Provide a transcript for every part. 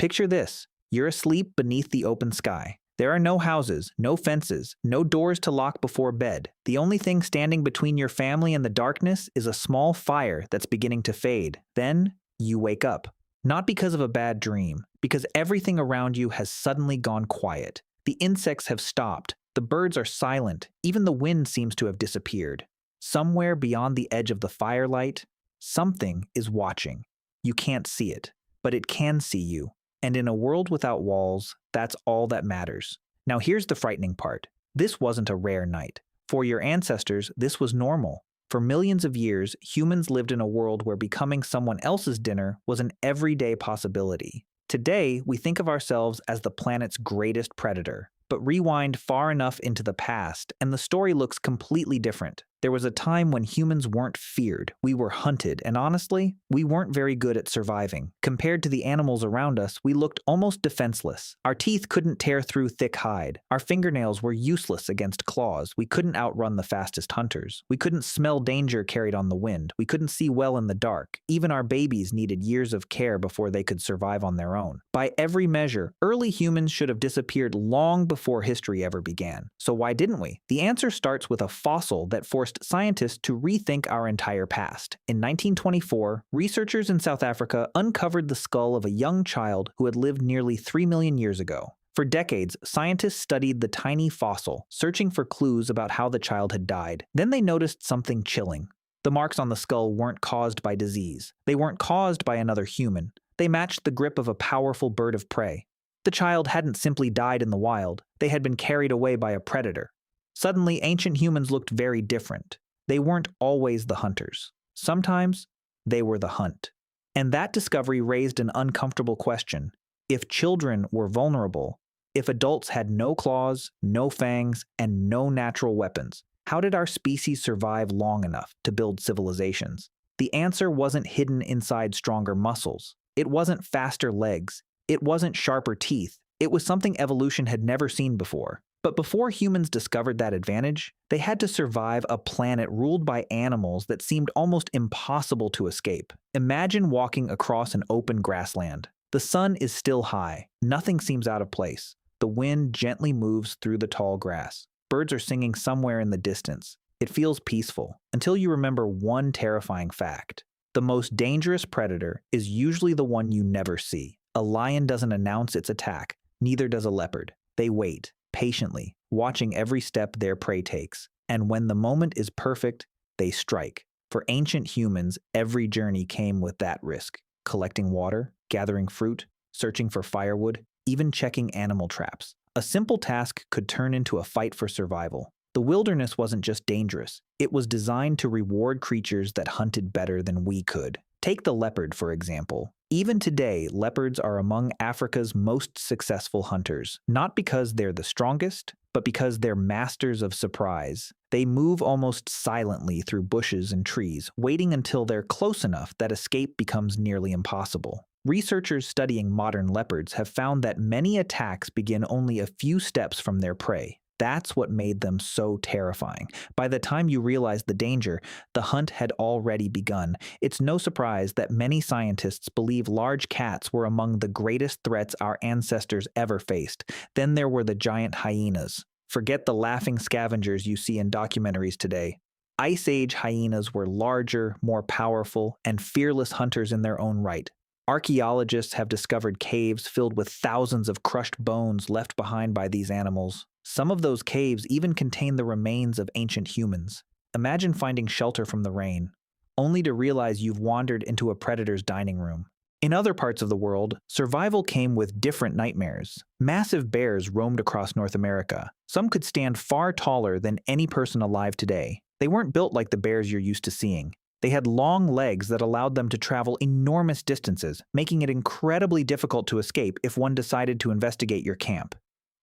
Picture this. You're asleep beneath the open sky. There are no houses, no fences, no doors to lock before bed. The only thing standing between your family and the darkness is a small fire that's beginning to fade. Then you wake up. Not because of a bad dream, because everything around you has suddenly gone quiet. The insects have stopped. The birds are silent. Even the wind seems to have disappeared. Somewhere beyond the edge of the firelight, something is watching. You can't see it, but it can see you. And in a world without walls, that's all that matters. Now here's the frightening part. This wasn't a rare night. For your ancestors, this was normal. For millions of years, humans lived in a world where becoming someone else's dinner was an everyday possibility. Today, we think of ourselves as the planet's greatest predator. But rewind far enough into the past, and the story looks completely different. There was a time when humans weren't feared, we were hunted, and honestly, we weren't very good at surviving. Compared to the animals around us, we looked almost defenseless. Our teeth couldn't tear through thick hide. Our fingernails were useless against claws. We couldn't outrun the fastest hunters. We couldn't smell danger carried on the wind. We couldn't see well in the dark. Even our babies needed years of care before they could survive on their own. By every measure, early humans should have disappeared long before history ever began. So why didn't we? The answer starts with a fossil that forced scientists to rethink our entire past. In 1924, researchers in South Africa uncovered the skull of a young child who had lived nearly 3 million years ago. For decades, scientists studied the tiny fossil, searching for clues about how the child had died. Then they noticed something chilling. The marks on the skull weren't caused by disease. They weren't caused by another human. They matched the grip of a powerful bird of prey. The child hadn't simply died in the wild. They had been carried away by a predator. Suddenly, ancient humans looked very different. They weren't always the hunters. Sometimes, they were the hunt. And that discovery raised an uncomfortable question. If children were vulnerable, if adults had no claws, no fangs, and no natural weapons, how did our species survive long enough to build civilizations? The answer wasn't hidden inside stronger muscles. It wasn't faster legs. It wasn't sharper teeth. It was something evolution had never seen before. But before humans discovered that advantage, they had to survive a planet ruled by animals that seemed almost impossible to escape. Imagine walking across an open grassland. The sun is still high. Nothing seems out of place. The wind gently moves through the tall grass. Birds are singing somewhere in the distance. It feels peaceful, until you remember one terrifying fact. The most dangerous predator is usually the one you never see. A lion doesn't announce its attack, neither does a leopard. They wait, patiently, watching every step their prey takes. And when the moment is perfect, they strike. For ancient humans, every journey came with that risk. Collecting water, gathering fruit, searching for firewood, even checking animal traps. A simple task could turn into a fight for survival. The wilderness wasn't just dangerous. It was designed to reward creatures that hunted better than we could. Take the leopard, for example. Even today, leopards are among Africa's most successful hunters, not because they're the strongest, but because they're masters of surprise. They move almost silently through bushes and trees, waiting until they're close enough that escape becomes nearly impossible. Researchers studying modern leopards have found that many attacks begin only a few steps from their prey. That's what made them so terrifying. By the time you realize the danger, the hunt had already begun. It's no surprise that many scientists believe large cats were among the greatest threats our ancestors ever faced. Then there were the giant hyenas. Forget the laughing scavengers you see in documentaries today. Ice Age hyenas were larger, more powerful, and fearless hunters in their own right. Archaeologists have discovered caves filled with thousands of crushed bones left behind by these animals. Some of those caves even contain the remains of ancient humans. Imagine finding shelter from the rain, only to realize you've wandered into a predator's dining room. In other parts of the world, survival came with different nightmares. Massive bears roamed across North America. Some could stand far taller than any person alive today. They weren't built like the bears you're used to seeing. They had long legs that allowed them to travel enormous distances, making it incredibly difficult to escape if one decided to investigate your camp.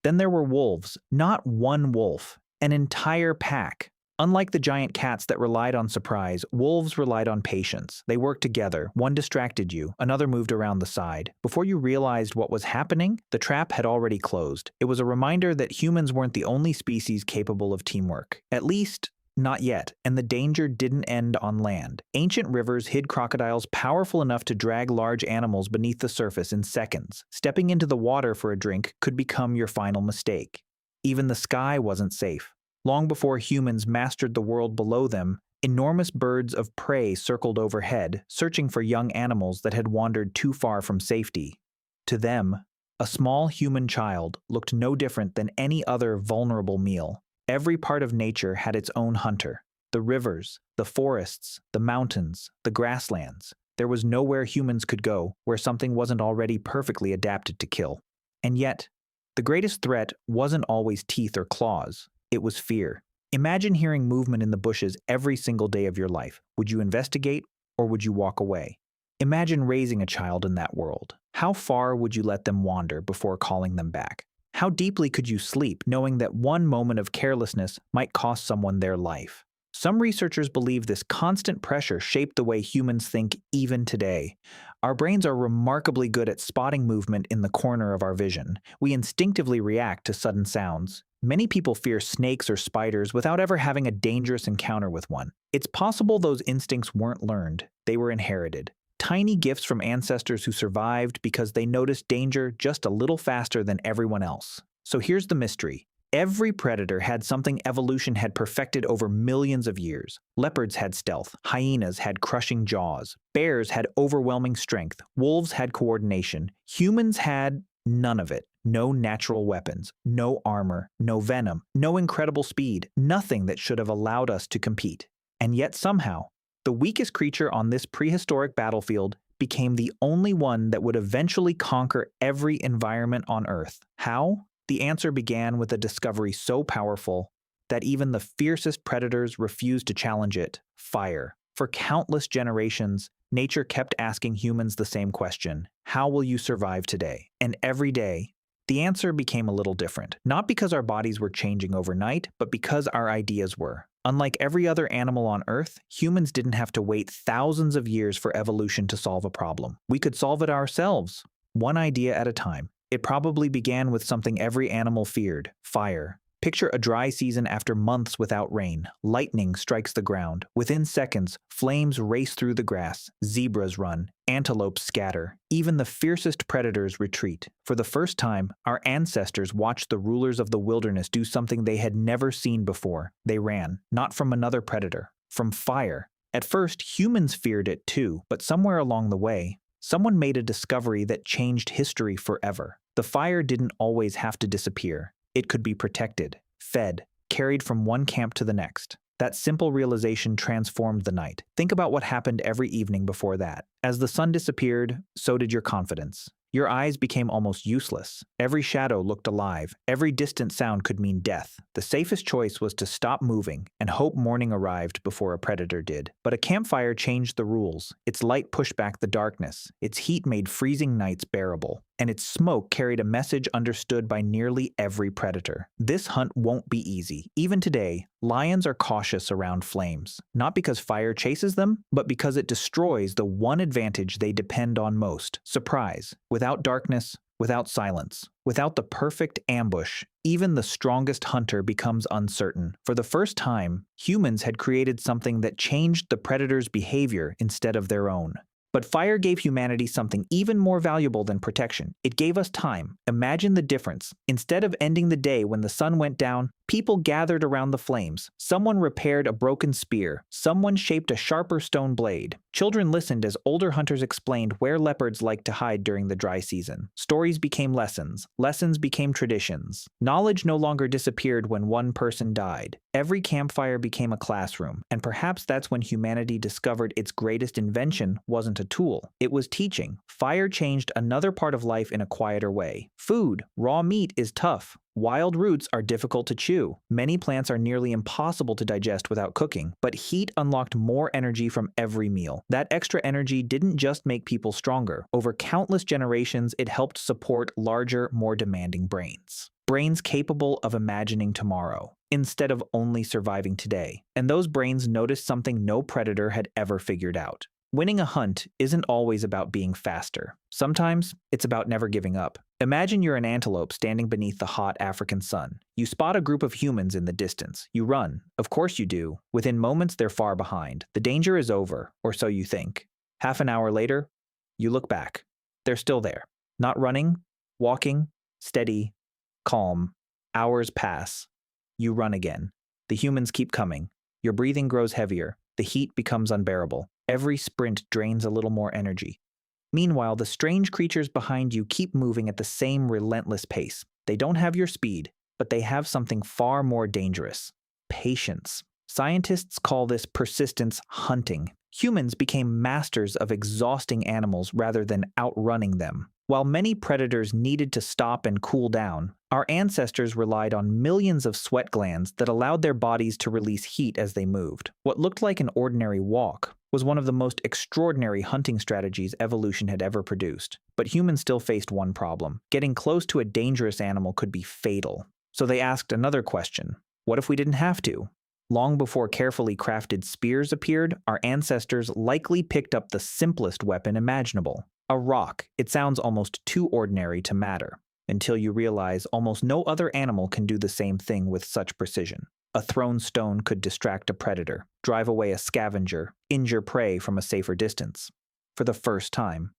Then there were wolves, not one wolf, an entire pack. Unlike the giant cats that relied on surprise, wolves relied on patience. They worked together. One distracted you, another moved around the side. Before you realized what was happening, the trap had already closed. It was a reminder that humans weren't the only species capable of teamwork, at least Not yet, and the danger didn't end on land. Ancient rivers hid crocodiles powerful enough to drag large animals beneath the surface in seconds. Stepping into the water for a drink could become your final mistake. Even the sky wasn't safe. Long before humans mastered the world below them, enormous birds of prey circled overhead, searching for young animals that had wandered too far from safety. To them, a small human child looked no different than any other vulnerable meal. Every part of nature had its own hunter. The rivers, the forests, the mountains, the grasslands. There was nowhere humans could go where something wasn't already perfectly adapted to kill. And yet, the greatest threat wasn't always teeth or claws. It was fear. Imagine hearing movement in the bushes every single day of your life. Would you investigate, or would you walk away? Imagine raising a child in that world. How far would you let them wander before calling them back? How deeply could you sleep knowing that one moment of carelessness might cost someone their life? Some researchers believe this constant pressure shaped the way humans think even today. Our brains are remarkably good at spotting movement in the corner of our vision. We instinctively react to sudden sounds. Many people fear snakes or spiders without ever having a dangerous encounter with one. It's possible those instincts weren't learned, they were inherited. Tiny gifts from ancestors who survived because they noticed danger just a little faster than everyone else. So here's the mystery. Every predator had something evolution had perfected over millions of years. Leopards had stealth, hyenas had crushing jaws, bears had overwhelming strength, wolves had coordination, humans had none of it. No natural weapons, no armor, no venom, no incredible speed, nothing that should have allowed us to compete. And yet somehow, the weakest creature on this prehistoric battlefield became the only one that would eventually conquer every environment on Earth. How? The answer began with a discovery so powerful that even the fiercest predators refused to challenge it: fire. For countless generations, nature kept asking humans the same question: how will you survive today? And every day, the answer became a little different. Not because our bodies were changing overnight, but because our ideas were. Unlike every other animal on Earth, humans didn't have to wait thousands of years for evolution to solve a problem. We could solve it ourselves, one idea at a time. It probably began with something every animal feared: fire. Picture a dry season after months without rain. Lightning strikes the ground. Within seconds, flames race through the grass. Zebras run. Antelopes scatter. Even the fiercest predators retreat. For the first time, our ancestors watched the rulers of the wilderness do something they had never seen before. They ran, not from another predator, from fire. At first, humans feared it too, but somewhere along the way, someone made a discovery that changed history forever. The fire didn't always have to disappear. It could be protected, fed, carried from one camp to the next. That simple realization transformed the night. Think about what happened every evening before that. As the sun disappeared, so did your confidence. Your eyes became almost useless. Every shadow looked alive. Every distant sound could mean death. The safest choice was to stop moving and hope morning arrived before a predator did. But a campfire changed the rules. Its light pushed back the darkness. Its heat made freezing nights bearable. And its smoke carried a message understood by nearly every predator. This hunt won't be easy. Even today, lions are cautious around flames. Not because fire chases them, but because it destroys the one advantage they depend on most: surprise. Without darkness, without silence, without the perfect ambush, even the strongest hunter becomes uncertain. For the first time, humans had created something that changed the predator's behavior instead of their own. But fire gave humanity something even more valuable than protection. It gave us time. Imagine the difference. Instead of ending the day when the sun went down, people gathered around the flames. Someone repaired a broken spear. Someone shaped a sharper stone blade. Children listened as older hunters explained where leopards liked to hide during the dry season. Stories became lessons. Lessons became traditions. Knowledge no longer disappeared when one person died. Every campfire became a classroom, and perhaps that's when humanity discovered its greatest invention wasn't a tool. It was teaching. Fire changed another part of life in a quieter way. Food, raw meat, is tough. Wild roots are difficult to chew. Many plants are nearly impossible to digest without cooking, but heat unlocked more energy from every meal. That extra energy didn't just make people stronger. Over countless generations, it helped support larger, more demanding brains. Brains capable of imagining tomorrow, instead of only surviving today. And those brains noticed something no predator had ever figured out: Winning a hunt isn't always about being faster. Sometimes it's about never giving up. Imagine you're an antelope standing beneath the hot African sun. You spot a group of humans in the distance. You run. Of course you do. Within moments, they're far behind. The danger is over, or so you think. Half an hour later, you look back. They're still there. Not running, walking, steady, calm. Hours pass. You run again. The humans keep coming. Your breathing grows heavier. The heat becomes unbearable. Every sprint drains a little more energy. Meanwhile, the strange creatures behind you keep moving at the same relentless pace. They don't have your speed, but they have something far more dangerous: patience. Scientists call this persistence hunting. Humans became masters of exhausting animals rather than outrunning them. While many predators needed to stop and cool down, our ancestors relied on millions of sweat glands that allowed their bodies to release heat as they moved. What looked like an ordinary walk was one of the most extraordinary hunting strategies evolution had ever produced. But humans still faced one problem. Getting close to a dangerous animal could be fatal. So they asked another question: what if we didn't have to? Long before carefully crafted spears appeared, our ancestors likely picked up the simplest weapon imaginable: a rock. It sounds almost too ordinary to matter, until you realize almost no other animal can do the same thing with such precision. A thrown stone could distract a predator, drive away a scavenger, injure prey from a safer distance. For the first time,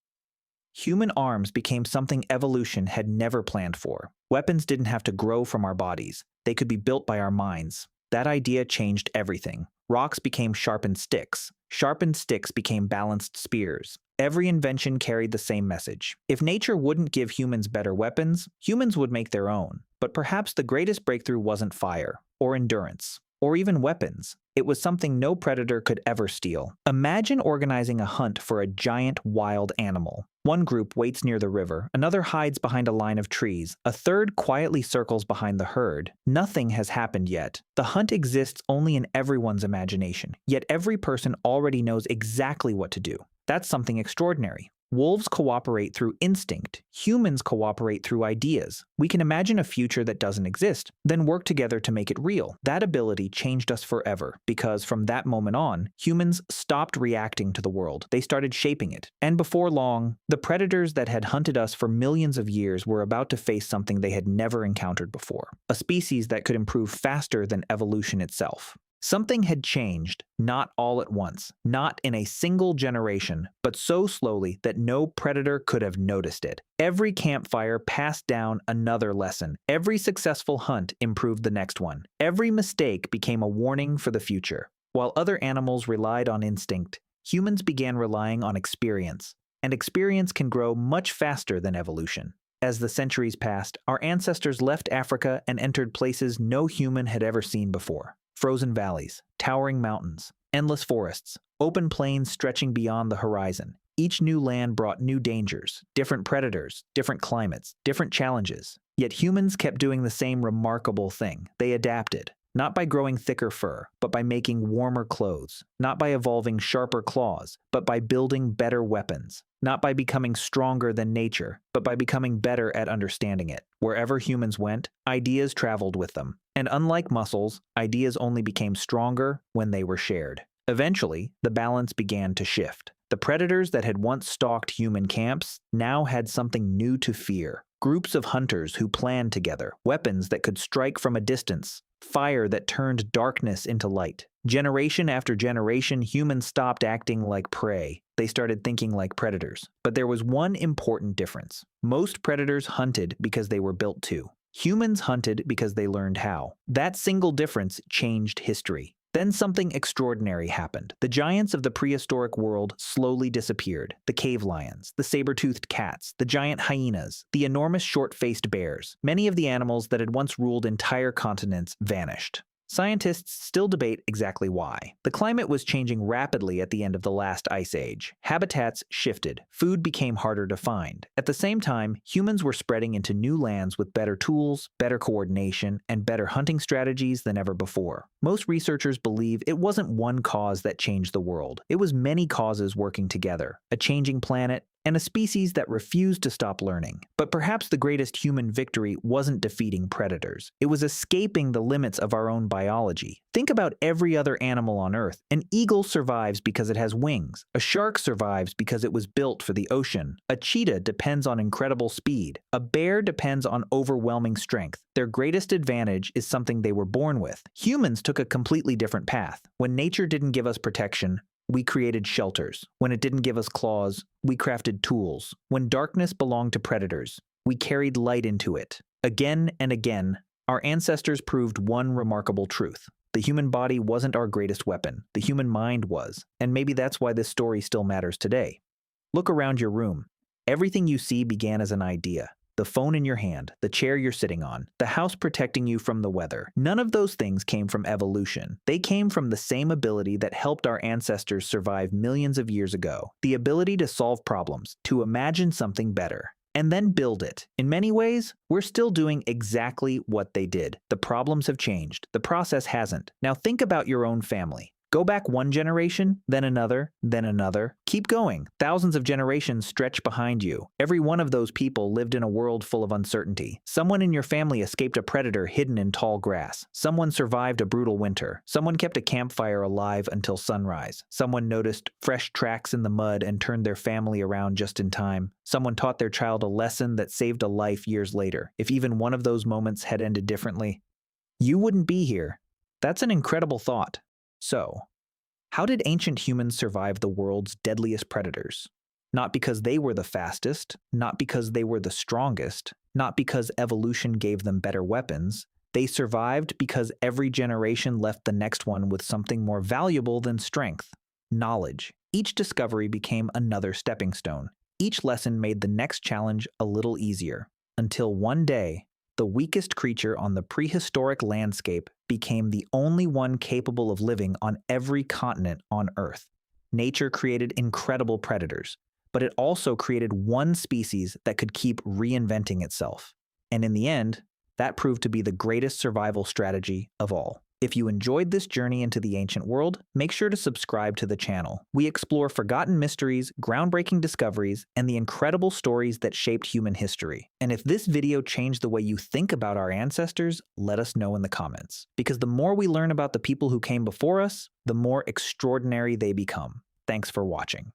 human arms became something evolution had never planned for. Weapons didn't have to grow from our bodies. They could be built by our minds. That idea changed everything. Rocks became sharpened sticks. Sharpened sticks became balanced spears. Every invention carried the same message. If nature wouldn't give humans better weapons, humans would make their own. But perhaps the greatest breakthrough wasn't fire, or endurance, or even weapons. It was something no predator could ever steal. Imagine organizing a hunt for a giant wild animal. One group waits near the river, another hides behind a line of trees, a third quietly circles behind the herd. Nothing has happened yet. The hunt exists only in everyone's imagination, yet every person already knows exactly what to do. That's something extraordinary. Wolves cooperate through instinct. Humans cooperate through ideas. We can imagine a future that doesn't exist, then work together to make it real. That ability changed us forever, because from that moment on, humans stopped reacting to the world. They started shaping it. And before long, the predators that had hunted us for millions of years were about to face something they had never encountered before: a species that could improve faster than evolution itself. Something had changed, not all at once, not in a single generation, but so slowly that no predator could have noticed it. Every campfire passed down another lesson. Every successful hunt improved the next one. Every mistake became a warning for the future. While other animals relied on instinct, humans began relying on experience. And experience can grow much faster than evolution. As the centuries passed, our ancestors left Africa and entered places no human had ever seen before. Frozen valleys, towering mountains, endless forests, open plains stretching beyond the horizon. Each new land brought new dangers, different predators, different climates, different challenges. Yet humans kept doing the same remarkable thing. They adapted, not by growing thicker fur, but by making warmer clothes, not by evolving sharper claws, but by building better weapons, not by becoming stronger than nature, but by becoming better at understanding it. Wherever humans went, ideas traveled with them. And unlike muscles, ideas only became stronger when they were shared. Eventually, the balance began to shift. The predators that had once stalked human camps now had something new to fear. Groups of hunters who planned together, weapons that could strike from a distance, fire that turned darkness into light. Generation after generation, humans stopped acting like prey. They started thinking like predators. But there was one important difference. Most predators hunted because they were built to. Humans hunted because they learned how. That single difference changed history. Then something extraordinary happened. The giants of the prehistoric world slowly disappeared. The cave lions, the saber-toothed cats, the giant hyenas, the enormous short-faced bears. Many of the animals that had once ruled entire continents vanished. Scientists still debate exactly why. The climate was changing rapidly at the end of the last ice age. Habitats shifted. Food became harder to find. At the same time, humans were spreading into new lands with better tools, better coordination, and better hunting strategies than ever before. Most researchers believe it wasn't one cause that changed the world. It was many causes working together. A changing planet, and a species that refused to stop learning. But perhaps the greatest human victory wasn't defeating predators. It was escaping the limits of our own biology. Think about every other animal on Earth. An eagle survives because it has wings. A shark survives because it was built for the ocean. A cheetah depends on incredible speed. A bear depends on overwhelming strength. Their greatest advantage is something they were born with. Humans took a completely different path. When nature didn't give us protection, we created shelters. When it didn't give us claws, we crafted tools. When darkness belonged to predators, we carried light into it. Again and again, our ancestors proved one remarkable truth. The human body wasn't our greatest weapon. The human mind was. And maybe that's why this story still matters today. Look around your room. Everything you see began as an idea. The phone in your hand, the chair you're sitting on, the house protecting you from the weather. None of those things came from evolution. They came from the same ability that helped our ancestors survive millions of years ago. The ability to solve problems, to imagine something better, and then build it. In many ways, we're still doing exactly what they did. The problems have changed. The process hasn't. Now think about your own family. Go back one generation, then another, then another. Keep going. Thousands of generations stretch behind you. Every one of those people lived in a world full of uncertainty. Someone in your family escaped a predator hidden in tall grass. Someone survived a brutal winter. Someone kept a campfire alive until sunrise. Someone noticed fresh tracks in the mud and turned their family around just in time. Someone taught their child a lesson that saved a life years later. If even one of those moments had ended differently, you wouldn't be here. That's an incredible thought. So, how did ancient humans survive the world's deadliest predators? Not because they were the fastest, not because they were the strongest, not because evolution gave them better weapons. They survived because every generation left the next one with something more valuable than strength: knowledge. Each discovery became another stepping stone. Each lesson made the next challenge a little easier, until one day, the weakest creature on the prehistoric landscape became the only one capable of living on every continent on Earth. Nature created incredible predators, but it also created one species that could keep reinventing itself. And in the end, that proved to be the greatest survival strategy of all. If you enjoyed this journey into the ancient world, make sure to subscribe to the channel. We explore forgotten mysteries, groundbreaking discoveries, and the incredible stories that shaped human history. And if this video changed the way you think about our ancestors, let us know in the comments. Because the more we learn about the people who came before us, the more extraordinary they become. Thanks for watching.